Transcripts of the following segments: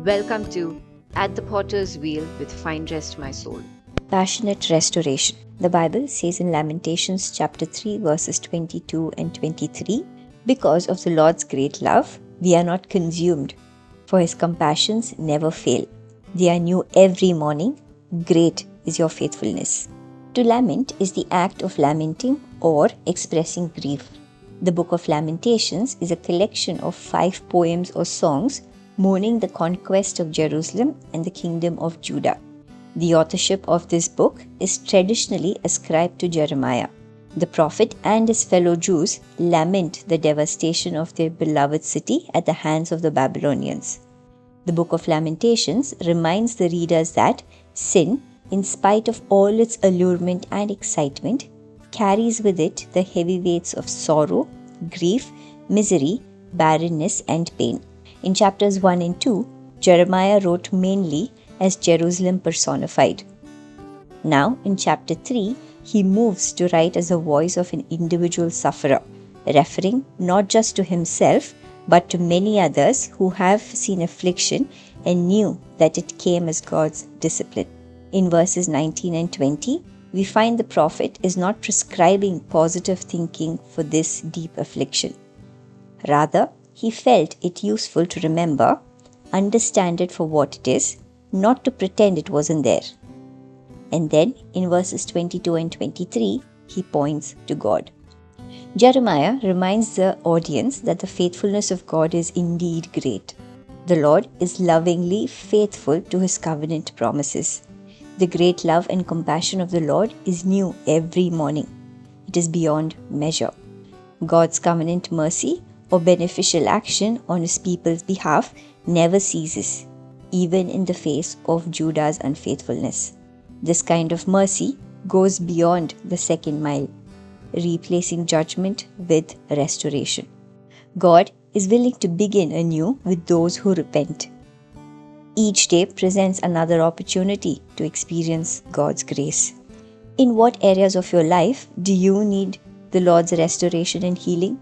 Welcome to At the Potter's Wheel with Find Rest My Soul. Passionate restoration. The Bible says in Lamentations chapter 3 verses 22 and 23, because of the Lord's great love, we are not consumed, for his compassions never fail. They are new every morning. Great is your faithfulness. To lament is the act of lamenting or expressing grief. The Book of Lamentations is a collection of 5 poems or songs mourning the conquest of Jerusalem and the kingdom of Judah. The authorship of this book is traditionally ascribed to Jeremiah. The prophet and his fellow Jews lament the devastation of their beloved city at the hands of the Babylonians. The Book of Lamentations reminds the readers that sin, in spite of all its allurement and excitement, carries with it the heavy weights of sorrow, grief, misery, barrenness, and pain. In chapters 1 and 2, Jeremiah wrote mainly as Jerusalem personified. Now, in chapter 3, he moves to write as the voice of an individual sufferer, referring not just to himself, but to many others who have seen affliction and knew that it came as God's discipline. In verses 19 and 20, we find the prophet is not prescribing positive thinking for this deep affliction. Rather, he felt it useful to remember, understand it for what it is, not to pretend it wasn't there. And then, in verses 22 and 23, he points to God. Jeremiah reminds the audience that the faithfulness of God is indeed great. The Lord is lovingly faithful to his covenant promises. The great love and compassion of the Lord is new every morning. It is beyond measure. God's covenant mercy or beneficial action on his people's behalf never ceases, even in the face of Judah's unfaithfulness. This kind of mercy goes beyond the second mile, replacing judgment with restoration. God is willing to begin anew with those who repent. Each day presents another opportunity to experience God's grace. In what areas of your life do you need the Lord's restoration and healing?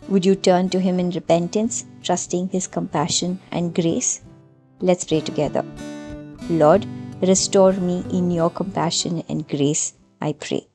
Would you turn to him in repentance, trusting his compassion and grace? Let's pray together. Lord, restore me in your compassion and grace, I pray.